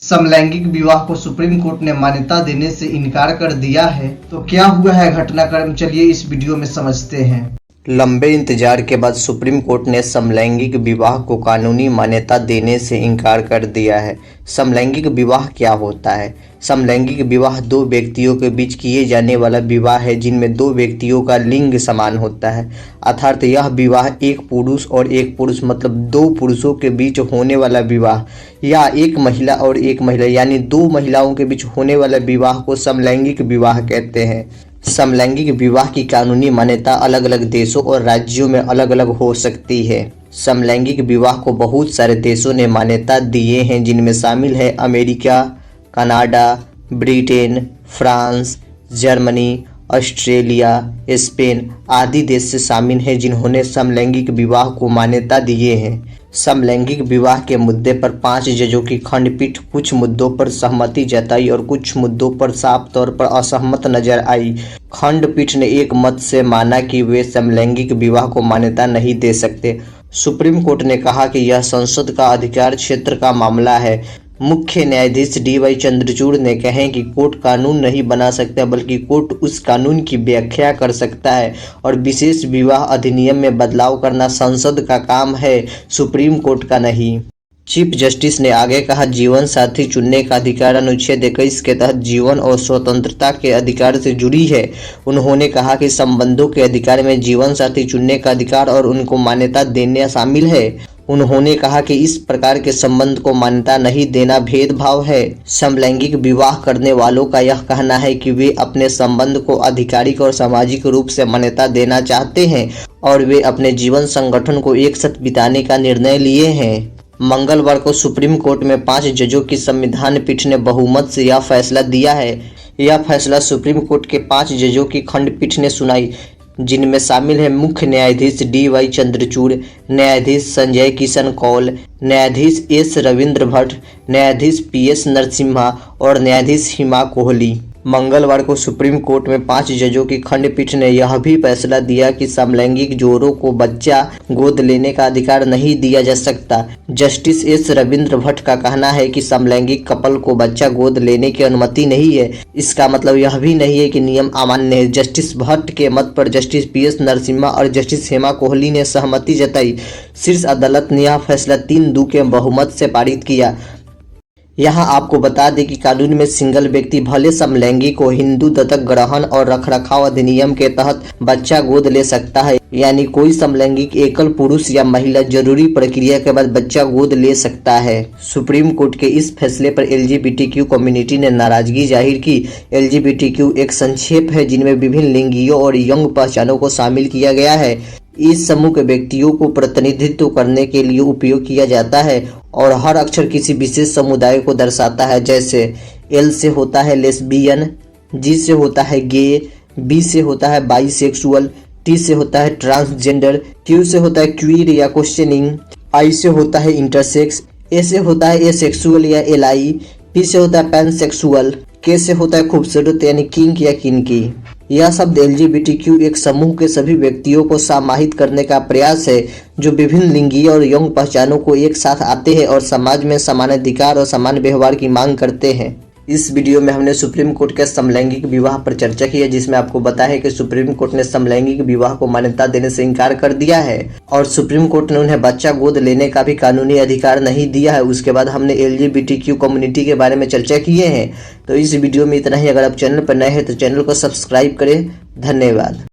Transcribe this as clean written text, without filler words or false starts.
समलैंगिक विवाह को सुप्रीम कोर्ट ने मान्यता देने से इनकार कर दिया है। तो क्या हुआ है घटनाक्रम, चलिए इस वीडियो में समझते हैं। लंबे इंतजार के बाद सुप्रीम कोर्ट ने समलैंगिक विवाह को कानूनी मान्यता देने से इनकार कर दिया है। समलैंगिक विवाह क्या होता है? समलैंगिक विवाह दो व्यक्तियों के बीच किए जाने वाला विवाह है जिनमें दो व्यक्तियों का लिंग समान होता है। अर्थात यह विवाह एक पुरुष और एक पुरुष मतलब दो पुरुषों के बीच होने वाला विवाह, या एक महिला और एक महिला यानी दो महिलाओं के बीच होने वाला विवाह को समलैंगिक विवाह कहते हैं। समलैंगिक विवाह की कानूनी मान्यता अलग अलग देशों और राज्यों में अलग अलग हो सकती है। समलैंगिक विवाह को बहुत सारे देशों ने मान्यता दिए हैं जिनमें शामिल है America, Canada, Britain, France, Germany, Australia, Spain आदि देश से शामिल हैं जिन्होंने समलैंगिक विवाह को मान्यता दिए हैं। समलैंगिक विवाह के मुद्दे पर 5 जजों की खंडपीठ कुछ मुद्दों पर सहमति जताई और कुछ मुद्दों पर साफ तौर पर असहमत नजर आई। खंडपीठ ने एक मत से माना कि वे समलैंगिक विवाह को मान्यता नहीं दे सकते। सुप्रीम कोर्ट ने कहा कि यह संसद का अधिकार क्षेत्र का मामला है। मुख्य न्यायाधीश डी.वाई. चंद्रचूड़ ने कहे कि कोर्ट कानून नहीं बना सकता बल्कि कोर्ट उस कानून की व्याख्या कर सकता है और विशेष विवाह अधिनियम में बदलाव करना संसद का काम है, सुप्रीम कोर्ट का नहीं। चीफ जस्टिस ने आगे कहा, जीवन साथी चुनने का अधिकार अनुच्छेद 21 के तहत जीवन और स्वतंत्रता के अधिकार से जुड़ी है। उन्होंने कहा कि संबंधों के अधिकार में जीवन साथी चुनने का अधिकार और उनको मान्यता देना शामिल है। उन्होंने कहा कि इस प्रकार के संबंध को मान्यता नहीं देना भेदभाव है। समलैंगिक विवाह करने वालों का यह कहना है कि वे अपने संबंध को आधिकारिक और सामाजिक रूप से मान्यता देना चाहते हैं और वे अपने जीवन संगठन को एक साथ बिताने का निर्णय लिए हैं। मंगलवार को सुप्रीम कोर्ट में 5 जजों की संविधान पीठ ने बहुमत से यह फैसला दिया है। यह फैसला सुप्रीम कोर्ट के 5 जजों की खंडपीठ ने सुनाई जिनमें शामिल है मुख्य न्यायाधीश डी.वाई. चंद्रचूड़, न्यायाधीश संजय किशन कौल, न्यायाधीश एस. रविंद्र भट्ट, न्यायाधीश पी.एस. नरसिम्हा और न्यायाधीश हिमा कोहली। मंगलवार को सुप्रीम कोर्ट में 5 जजों की खंडपीठ ने यह भी फैसला दिया कि समलैंगिक जोड़ों को बच्चा गोद लेने का अधिकार नहीं दिया जा सकता। Justice S. रविंद्र भट्ट का कहना है कि समलैंगिक कपल को बच्चा गोद लेने की अनुमति नहीं है। इसका मतलब यह भी नहीं है कि नियम अमान्य है। जस्टिस भट्ट के मत पर जस्टिस पी.एस. नरसिम्हा और जस्टिस हेमा कोहली ने सहमति जताई। शीर्ष अदालत ने यह फैसला 3-2 के बहुमत से पारित किया। यहाँ आपको बता दें कि कानून में सिंगल व्यक्ति भले समलैंगिक को हिंदू दत्तक ग्रहण और रखरखाव अधिनियम के तहत बच्चा गोद ले सकता है, यानी कोई समलैंगिक एकल पुरुष या महिला जरूरी प्रक्रिया के बाद बच्चा गोद ले सकता है। सुप्रीम कोर्ट के इस फैसले पर एलजीबीटीक्यू कम्युनिटी ने नाराजगी जाहिर की। एलजीबीटीक्यू एक संक्षेप है जिनमें विभिन्न लिंगियों और यौन पहचानों को शामिल किया गया है। इस समूह के व्यक्तियों को प्रतिनिधित्व करने के लिए उपयोग किया जाता है और हर अक्षर किसी विशेष समुदाय को दर्शाता है। जैसे एल से होता है लेस्बियन, जी से होता है गे, बी से होता है बाइसेक्सुअल, टी से होता है ट्रांसजेंडर, क्यू से होता है क्वीर या क्वेश्चनिंग, आई से होता है इंटरसेक्स, ए से होता है एसेक्सुअल या एलाई, पी से होता है पैनसेक्सुअल, के से होता है खूबसूरत यानी किंक या किनकी। यह शब्द एलजीबीटीक्यू एक समूह के सभी व्यक्तियों को समाहित करने का प्रयास है जो विभिन्न लिंगीय और यौन पहचानों को एक साथ आते हैं और समाज में समान अधिकार और समान व्यवहार की मांग करते हैं। इस वीडियो में हमने सुप्रीम कोर्ट के समलैंगिक विवाह पर चर्चा की है जिसमें आपको बताया है कि सुप्रीम कोर्ट ने समलैंगिक विवाह को मान्यता देने से इनकार कर दिया है और सुप्रीम कोर्ट ने उन्हें बच्चा गोद लेने का भी कानूनी अधिकार नहीं दिया है। उसके बाद हमने एलजीबीटीक्यू कम्युनिटी के बारे में चर्चा किए हैं। तो इस वीडियो में इतना ही। अगर आप चैनल पर नए हैं तो चैनल को सब्सक्राइब करें। धन्यवाद।